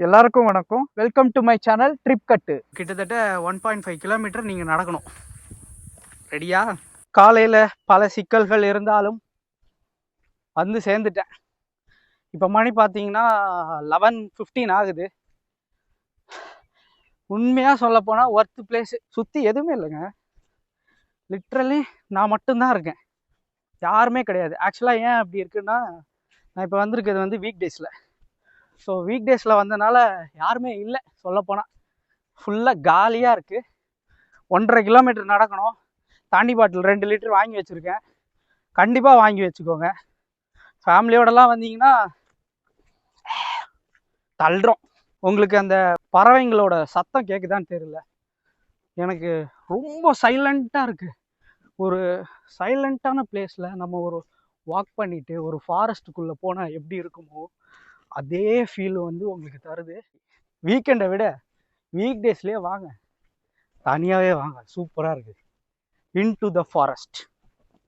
எல்லாருக்கும் வணக்கம். Welcome to my channel trip Kattu. கிட்டத்தட்ட 1.5 கிலோமீட்டர் நீங்கள் நடக்கணும். ரெடியா? காலையில் பல சிக்கல்கள் இருந்தாலும் வந்து சேர்ந்துட்டேன். இப்போ மணி பார்த்தீங்கன்னா 11:15 ஆகுது. உண்மையாக சொல்ல போனால் ஒர்த் பிளேஸ் சுற்றி எதுவுமே இல்லைங்க. லிட்ரலி நான் மட்டும்தான் இருக்கேன், யாருமே கிடையாது. ஆக்சுவலாக ஏன் அப்படி இருக்குன்னா, நான் இப்போ வந்திருக்கிறது வந்து வீக் டேஸில். ஸோ வீக் டேஸில் வந்தனால யாருமே இல்லை. சொல்லப்போனால் ஃபுல்லாக காலியாக இருக்குது. 1.5 கிலோமீட்டர் நடக்கணும். தண்ணி பாட்டில் 2 லிட்டர் வாங்கி வச்சுருக்கேன். கண்டிப்பாக வாங்கி வச்சுக்கோங்க. ஃபேமிலியோடலாம் வந்தீங்கன்னா தள்ளுறோம். உங்களுக்கு அந்த பறவைங்களோட சத்தம் கேட்குதான்னு தெரியல. எனக்கு ரொம்ப சைலண்ட்டாக இருக்குது. ஒரு சைலண்ட்டான பிளேஸில் நம்ம ஒரு வாக் பண்ணிவிட்டு ஒரு ஃபாரஸ்ட்டுக்குள்ளே போனால் எப்படி இருக்குமோ அதே ஃபீல் வந்து உங்களுக்கு தருது. வீக்கெண்டை விட வீக் டேஸ்லேயே வாங்க, தனியாகவே வாங்க, சூப்பராக இருக்குது. Into the forest.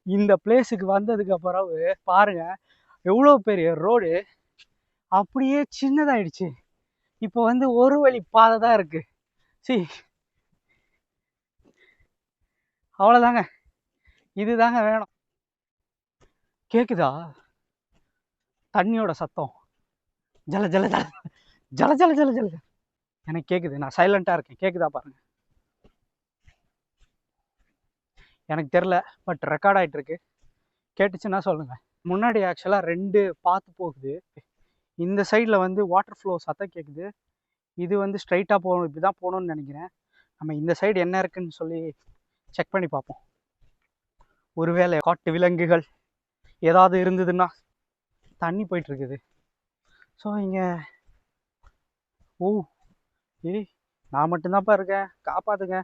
இந்த பிளேஸுக்கு வந்ததுக்கு பிறகு பாருங்கள் எவ்வளோ பெரிய ரோடு அப்படியே சின்னதாயிடுச்சு. இப்போ வந்து ஒரு வழி பாதை தான் இருக்குது. அவ்வளோதாங்க, இதுதாங்க வேணும். கேட்குதா தண்ணியோட சத்தம்? ஜல ஜல ஜல ஜல ஜல ஜல ஜல எனக்கு கேட்குது. நான் சைலண்ட்டாக இருக்கேன். கேட்குதா பாருங்க. எனக்கு தெரில, பட் ரெக்கார்ட் ஆகிட்டு இருக்கு. கேட்டுச்சுன்னா சொல்லுங்கள். முன்னாடி ஆக்சுவலாக 2 பாத்து போகுது. இந்த சைடில் வந்து வாட்டர் ஃப்ளோ சத்தம் கேட்குது. இது வந்து ஸ்ட்ரைட்டாக போகணும், இப்படி தான் போகணும்னு நினைக்கிறேன். நம்ம இந்த சைடு என்ன இருக்குன்னு சொல்லி செக் பண்ணி பார்ப்போம். ஒருவேளை காட்டு விலங்குகள் ஏதாவது இருந்ததுன்னா தண்ணி போயிட்டுருக்குது. ஸோ இங்கே ஏய் நான் மட்டும்தான்ப்பா இருக்கேன், காப்பாற்றுங்க.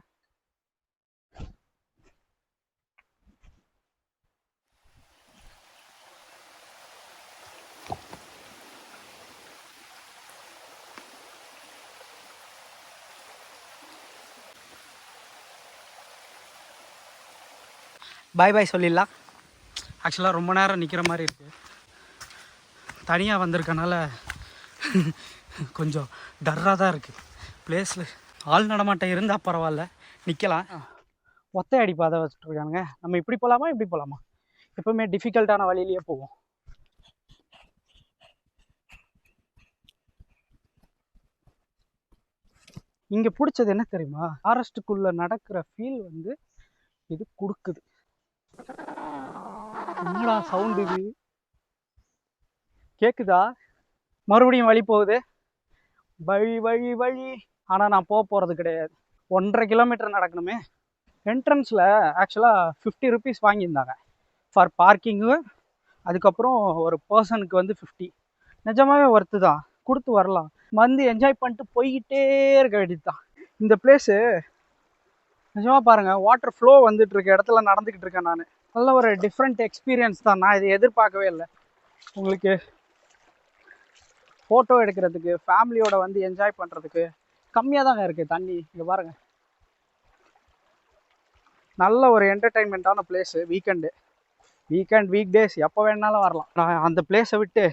பாய் பாய் சொல்லிடலாம். ஆக்சுவலாக ரொம்ப நேரம் நிற்கிற மாதிரி இருக்குது. தனியாக வந்திருக்கனால கொஞ்சம் டர்ராக தான் இருக்குது. பிளேஸில் ஆள் நடமாட்டம் இருந்தால் பரவாயில்ல, நிற்கலாம். ஒத்தையடி பாதை வச்சுட்ருக்கானுங்க. நம்ம இப்படி போகலாமா இப்படி போகலாமா? எப்பவுமே டிஃபிகல்ட்டான வழியிலேயே போவோம். இங்கே பிடிச்சது என்ன தெரியுமா? ஃபாரஸ்ட்டுக்குள்ளே நடக்கிற ஃபீல் வந்து இது கொடுக்குது. என்னடா சவுண்டு இது கேட்குதா? மறுபடியும் வழி போகுது. வழி வழி வழி. ஆனால் நான் போகிறது கிடையாது. 1.5 கிலோமீட்டர் நடக்கணுமே. என்ட்ரன்ஸில் ஆக்சுவலாக 50 ருபீஸ் வாங்கியிருந்தாங்க ஃபார் பார்க்கிங்கு. அதுக்கப்புறம் ஒரு பர்சனுக்கு வந்து 50. நிஜமாகவே ஒர்த்து தான், கொடுத்து வரலாம். வந்து என்ஜாய் பண்ணிட்டு போய்கிட்டே இருக்க வேண்டியது தான். இந்த பிளேஸு நிஜமாக பாருங்கள், வாட்டர் ஃப்ளோ வந்துட்டு இருக்க இடத்துல நடந்துக்கிட்டு இருக்கேன் நான். நல்ல ஒரு டிஃப்ரெண்ட் எக்ஸ்பீரியன்ஸ் தான். நான் இதை எதிர்பார்க்கவே இல்லை. உங்களுக்கு ஃபோட்டோ எடுக்கிறதுக்கு, ஃபேமிலியோட வந்து என்ஜாய் பண்ணுறதுக்கு கம்மியாக தாங்க இருக்குது தண்ணி. இங்கே பாருங்கள், நல்ல ஒரு என்டர்டெயின்மெண்ட்டான பிளேஸு. வீக் டேஸ் எப்போ வேணாலும் வரலாம். நான் அந்த பிளேஸை விட்டு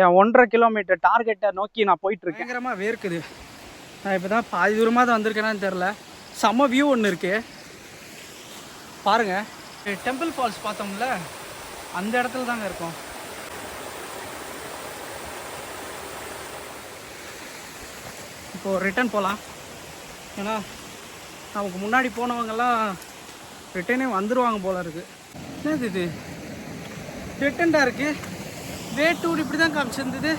என் 1.5 கிலோமீட்டர் டார்கெட்டை நோக்கி நான் போயிட்டுருக்கேன். பயங்கரமாக வேர்க்குது. நான் இப்போ தான் பாதி தூரமாக தான் வந்திருக்கேனான்னு தெரில. செம்ம வியூ ஒன்று இருக்குது பாருங்கள். டெம்பிள் ஃபால்ஸ் பார்த்தோம்ல, அந்த இடத்துல தாங்க இருக்கும். இப்போது ரிட்டன் போகலாம். ஏன்னா நமக்கு முன்னாடி போனவங்கெல்லாம் ரிட்டனே வந்துடுவாங்க போல இருக்குது. என்னது இது ரிட்டன்டாக இருக்குது? வே டூர் இப்படி தான் காமிச்சிருந்தது.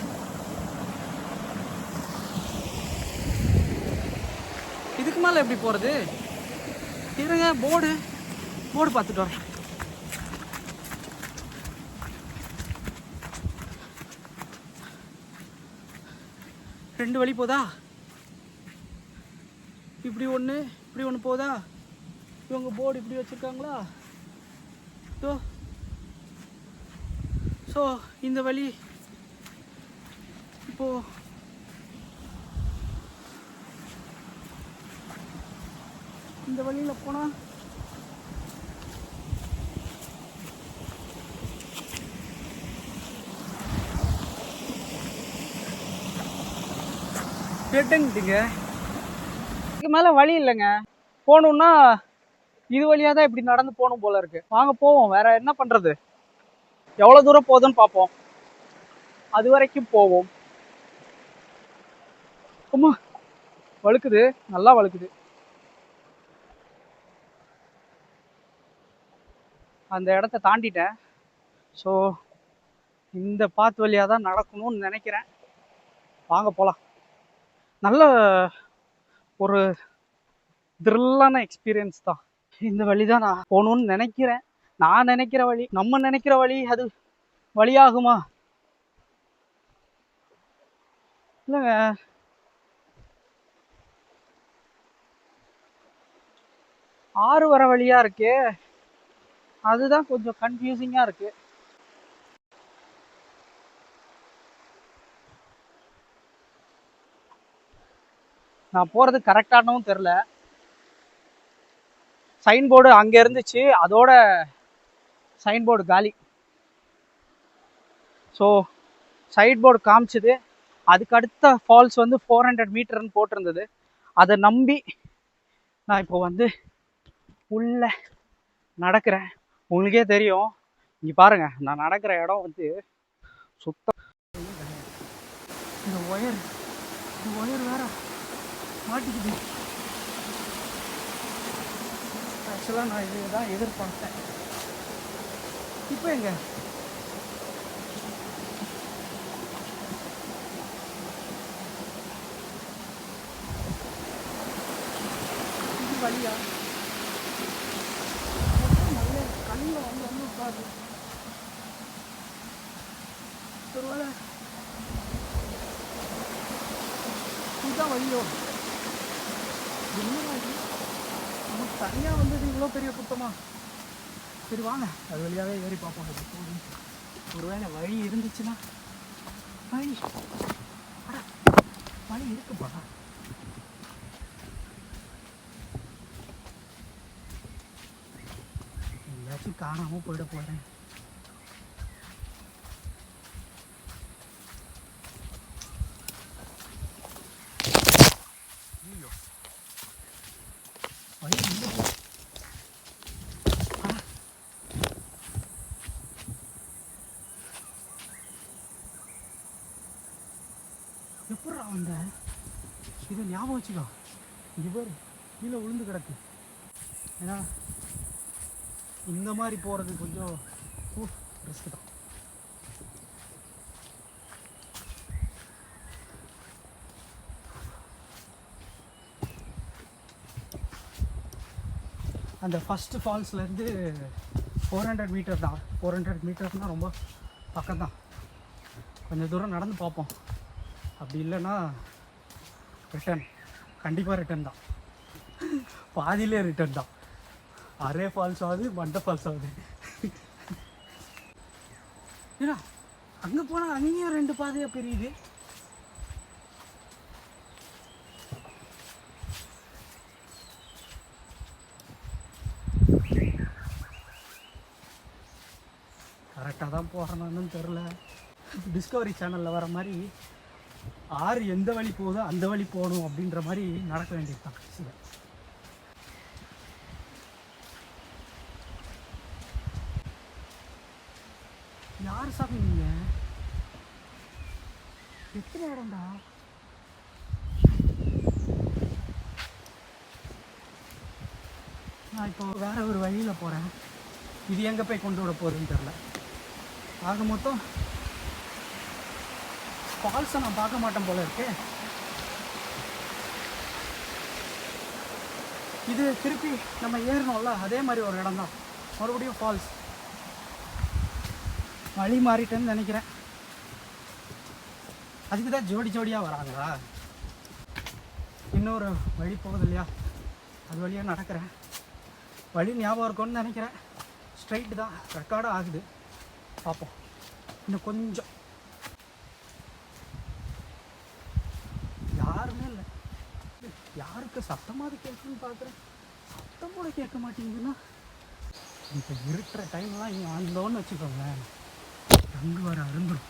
இதுக்கு மேலே எப்படி போகிறது? இருங்க, போர்டு பார்த்துட்டு வரேன். ரெண்டு வழி போதா? இப்படி ஒன்று போதா? இவங்க போர்டு இப்படி வச்சுருக்காங்களா? ஸோ இந்த வழி இப்போது இந்த வழியில் போனால் டெட்டுங்க. இதுக்கு மேலே வழி இல்லைங்க. போகணுன்னா இது வழியாக தான் இப்படி நடந்து போகணும் போல இருக்கு. வாங்க போவோம், வேற என்ன பண்ணுறது. எவ்வளோ தூரம் போகுதுன்னு பார்ப்போம். அது வரைக்கும் போவோம். அம்மா வழுக்குது, நல்லா வழுக்குது. அந்த இடத்த தாண்டிட்டேன். ஸோ இந்த பாத் வழியாக தான் நடக்கணும்னு நினைக்கிறேன். வாங்க போகலாம். நல்ல ஒரு த்ரில்லான எக்ஸ்பீரியன்ஸ் தான். இந்த வழி தான் நான் போகணும்னு நினைக்கிறேன். நான் நினைக்கிற வழி, நம்ம நினைக்கிற வழி அது வழியாகுமா? இல்லைங்க, ஆறு வர வழியா இருக்கு. அதுதான் கொஞ்சம் கன்ஃபியூசிங்கா இருக்கு. நான் போறது கரெக்டானவும் தெரில. சைன் போர்டு அங்கே இருந்துச்சு, அதோட சைன் போர்டு காலி. ஸோ சைட் போர்டு காமிச்சுது. அதுக்கு அடுத்த ஃபால்ஸ் வந்து 400 மீட்டர்னு போட்டிருந்தது. அதை நம்பி நான் இப்போ வந்து உள்ள நடக்கிறேன். உங்களுக்கே தெரியும், இங்கே பாருங்க, நான் நடக்கிற இடம் வந்து சுத்தம். இந்த ஒயர் வேற மாட்டிக்குது. ஆக்சுவலாக நான் இதுதான் எதிர்பார்த்தேன். இப்போ எங்க இது வழியா? நல்ல கண்ணில் வந்து உட்காது. ஒருவேளை இதுதான் வழியோ? என்ன நமக்கு தனியாக வந்தது இவ்வளோ பெரிய குத்தமா? சரி வாங்க, அது வழியாகவே ஏறி பார்ப்போம். ஒருவேளை வழி இருந்துச்சுன்னா, வழி இருக்குப்பா. எங்கேயாச்சும் காணாமல் போயிட போகிறேன். வழி எப்படா வந்த? இதை ஞாபகம் வச்சுக்கோ. இவர் கீழே விழுந்து கிடக்கு. ஏன்னா இந்த மாதிரி போகிறது கொஞ்சம் ரிஸ்க் தான். அந்த ஃபஸ்ட்டு ஃபால்ஸ்லேருந்து 400 மீட்டர் தான். 400 மீட்டர்ஸ்னால் ரொம்ப பக்கம்தான். கொஞ்சம் தூரம் நடந்து பார்ப்போம். அப்படி இல்லைன்னா ரிட்டன், கண்டிப்பாக ரிட்டன் தான். பாதியிலே ரிட்டன் தான். அரே ஃபால்ஸ் ஆகுது, மண்டை ஃபால்ஸ் ஆகுது. ஏன்னா அங்கே போனால் அங்கேயும் 2 பாதையாக பிரியுது. கரெக்டாக தான் போகிறேன்னு தெரில. டிஸ்கவரி சேனலில் வர மாதிரி ஆறு எந்த வழி போகுதோ அந்த வழி போகணும் அப்படின்ற மாதிரி நடக்க வேண்டியது தான். சரி, யார் சாமி நீங்க? எத்தனை இடம்டா? நான் இப்போ வேற ஒரு வழியில் போகிறேன். இது எங்கே போய் கொண்டு விட போகுதுன்னு தெரில. ஆக மொத்தம் ஃபால்ஸை நான் பார்க்க மாட்டேன் போல இருக்கு. இது திருப்பி நம்ம ஏறணும்ல, அதே மாதிரி ஒரு இடம் தான். மறுபடியும் ஃபால்ஸ். வழி மாறிட்டேன்னு நினைக்கிறேன். அதுக்கு தான் ஜோடி ஜோடியாக வராங்களா? இன்னொரு வழி போகுது இல்லையா, அது வழியாக நடக்கிறேன். வழி ஞாபகம் இருக்கும்னு நினைக்கிறேன். ஸ்ட்ரைட்டு தான், ரெக்கார்டும் ஆகுது. பார்ப்போம். இன்னும் கொஞ்சம். யாருமே இல்லை. யாருக்கு சத்தமாக கேட்குன்னு பார்க்குறேன். சத்தம் கூட கேட்க மாட்டேங்குதுன்னா, இப்போ இருக்கிற டைம்லாம் இங்கே வந்தோன்னு வச்சுக்கோங்க, அங்கே வர அருந்துடும்.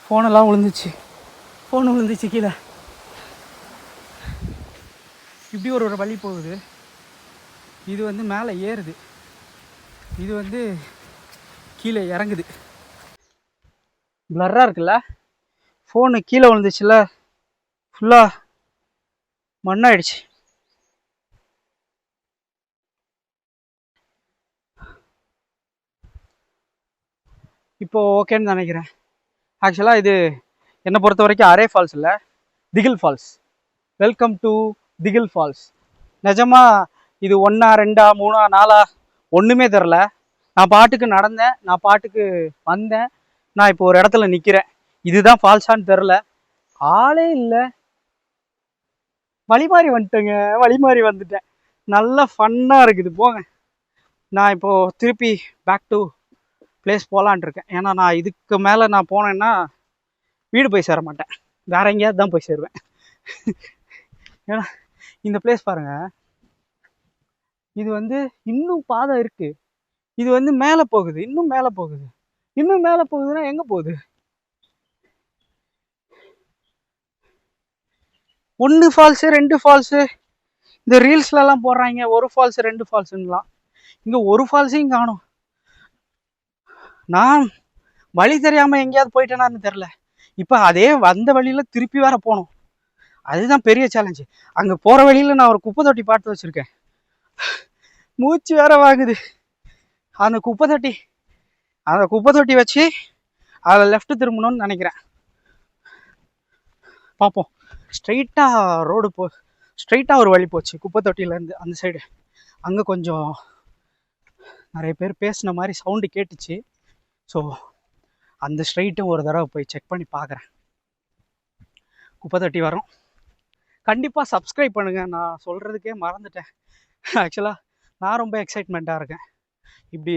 ஃபோனெல்லாம் விழுந்துச்சு கீழே. இப்படி ஒரு வழி போகுது. இது வந்து மேலே ஏறுது, இது வந்து கீழே இறங்குது. பிளர்ராக இருக்குல்ல, ஃபோனு கீழே விழுந்துச்சுல, ஃபுல்லாக மண்ணாயிடுச்சு. இப்போது ஓகேன்னு நினைக்கிறேன். ஆக்சுவலாக இது என்னை பொறுத்த வரைக்கும் அரே ஃபால்ஸ் இல்லை, திகில் ஃபால்ஸ். வெல்கம் டு திகில் ஃபால்ஸ். நிஜமாக இது 1 2 3 4 ஒன்றுமே தெரில. நான் பாட்டுக்கு நடந்தேன், நான் பாட்டுக்கு வந்தேன். நான் இப்போ ஒரு இடத்துல நிற்கிறேன். இதுதான் ஃபால்ஸான்னு தெரில, ஆளே இல்லை. வழி மாறி வந்துட்டேன். நல்ல ஃபன்னாக இருக்குது. போங்க, நான் இப்போது திருப்பி பேக் டு பிளேஸ் போகலான் இருக்கேன். ஏன்னா நான் இதுக்கு மேலே நான் போனேன்னா வீடு போய் சேர மாட்டேன், வேற எங்கேயாவது தான் போய் சேருவேன். ஏன்னா இந்த பிளேஸ் பாருங்கள், இது வந்து இன்னும் பாதை இருக்குது. இது வந்து மேலே போகுது, இன்னும் மேலே போகுதுன்னா எங்கே போகுது? 1 ஃபால்ஸு 2 ஃபால்ஸு இந்த ரீல்ஸ்லலாம் போடுறாங்க, 1 ஃபால்ஸு 2 ஃபால்ஸுன்னெலாம். இங்கே ஒரு ஃபால்ஸையும் காணும். நான் வழி தெரியாமல் எங்கேயாவது போயிட்டேனான்னு தெரில. இப்போ அதே வந்த வழியில் திருப்பி வேற போகணும். அதுதான் பெரிய சேலஞ்சு. அங்கே போகிற வழியில் நான் ஒரு குப்பை தொட்டி பாட்டு வச்சுருக்கேன், மூச்சு வேற வாங்குது. அந்த குப்பை தொட்டி வச்சு அதில் லெஃப்ட் திரும்பணும்னு நினைக்கிறேன். பார்ப்போம். ஸ்ட்ரைட்டாக ஒரு வழி போச்சு குப்பை தொட்டியிலேருந்து அந்த சைடு. அங்கே கொஞ்சம் நிறைய பேர் பேசின மாதிரி சவுண்டு கேட்டுச்சு. ஸோ அந்த ஸ்ட்ரைட்டும் ஒரு தடவை போய் செக் பண்ணி பார்க்குறேன். குப்பை தொட்டி வரும். கண்டிப்பாக சப்ஸ்கிரைப் பண்ணுங்கள். நான் சொல்கிறதுக்கே மறந்துட்டேன். ஆக்சுவலாக நான் ரொம்ப எக்ஸைட்மெண்ட்டாக இருக்கேன். இப்படி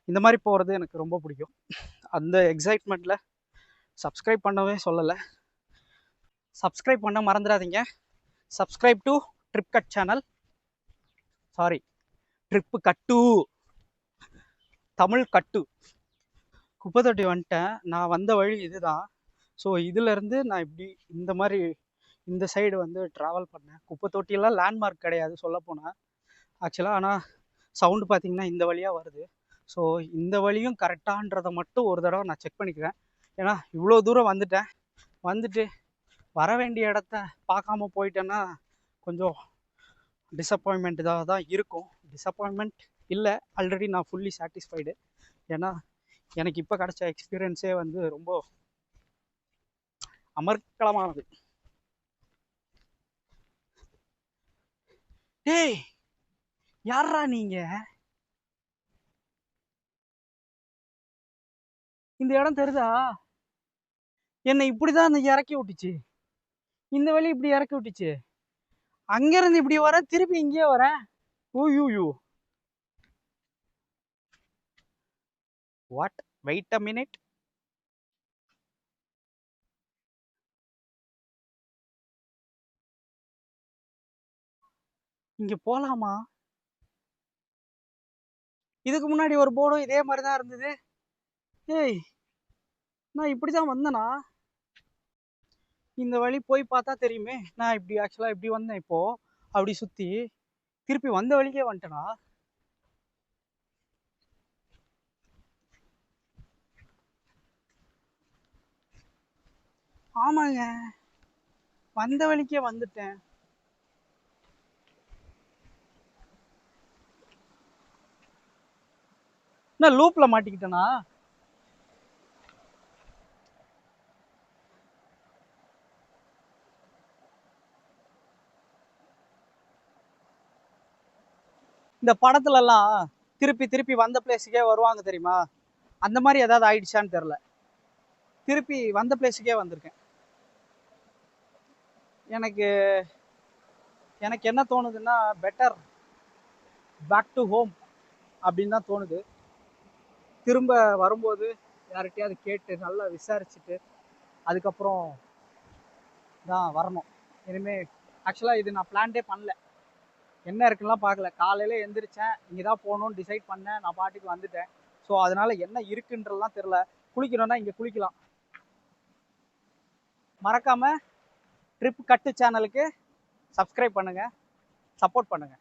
இந்த மாதிரி போகிறது எனக்கு ரொம்ப பிடிக்கும். அந்த எக்ஸைட்மெண்ட்டில் சப்ஸ்கிரைப் பண்ணவே சொல்லலை. சப்ஸ்கிரைப் பண்ண மறந்துடாதீங்க. Subscribe to trip cut channel. Sorry, trip Kattu, Tamil Kattu. குப்பை தொட்டி வந்துட்டேன். நான் வந்த வழி இதுதான். ஸோ இதிலேருந்து நான் இப்படி இந்த மாதிரி இந்த சைடு வந்து ட்ராவல் பண்ணேன். குப்பை தொட்டியெல்லாம் லேண்ட்மார்க் கிடையாது சொல்லப்போனால் ஆக்சுவலாக. ஆனால் சவுண்டு பார்த்திங்கன்னா இந்த வழியாக வருது. ஸோ இந்த வழியும் கரெக்டான்றதை மட்டும் ஒரு தடவை நான் செக் பண்ணிக்கிறேன். ஏன்னா இவ்வளோ தூரம் வந்துட்டு வர வேண்டிய இடத்த பார்க்காம போயிட்டேன்னா கொஞ்சம் டிசப்பாயின்மெண்ட்டாக தான் இருக்கும். டிசப்பாயின்மெண்ட் இல்லை, ஆல்ரெடி நான் ஃபுல்லி சாட்டிஸ்ஃபைடு. ஏன்னா எனக்கு இப்போ கிடச்ச எக்ஸ்பீரியன்ஸே வந்து ரொம்ப அமர்க்களமானது. டேய், யாரா நீங்க? இந்த இடம் தெரியுதா? என்னை இப்படிதான் இறக்கி விட்டுச்சு. இந்த வழி இப்படி இறக்கி விட்டுச்சு. அங்கிருந்து இப்படி வர, திருப்பி இங்கேயே வரேன். ஓயூ, வாட்? Wait a minute. இங்க போலாமா? இதுக்கு முன்னாடி ஒரு போர்டும் இதே மாதிரி தான் இருந்தது. ஏய், நான் இப்படிதான் வந்தேனா? இந்த வழி போய் பார்த்தா தெரியுமே. நான் இப்படி ஆக்சுவலாக இப்படி வந்தேன், இப்போ அப்படி சுற்றி திருப்பி வந்த வழிக்கே வந்துட்டேனா? ஆமாங்க, வந்த வழிக்கே வந்துட்டேன். நான் லூப்ல மாட்டிக்கிட்டேனா? இந்த படத்துலலாம் திருப்பி திருப்பி வந்த பிளேஸுக்கே வருவாங்க தெரியுமா? அந்த மாதிரி ஏதாவது ஆயிடுச்சான்னு தெரில. திருப்பி வந்த பிளேஸுக்கே வந்திருக்கேன். எனக்கு என்ன தோணுதுன்னா, பெட்டர் பேக் டு ஹோம் அப்படின்னு தான் தோணுது. திரும்ப வரும்போது யார்கிட்டயாவது கேட்டு நல்லா விசாரிச்சுட்டு அதுக்கப்புறம் தான் வரணும் இனிமேல். ஆக்சுவலாக இது நான் பிளான்டே பண்ணல, என்ன இருக்குலாம் பார்க்கல. காலையில் எந்திரிச்சேன், இங்கே தான் போகணுன்னு டிசைட் பண்ணேன், நான் பாட்டுக்கு வந்துட்டேன். ஸோ அதனால என்ன இருக்குன்றதுலாம் தெரியல. குளிக்கணும்னா இங்கே குளிக்கலாம். மறக்காம ட்ரிப் கட்டு சேனலுக்கு சப்ஸ்கிரைப் பண்ணுங்க, சப்போர்ட் பண்ணுங்க.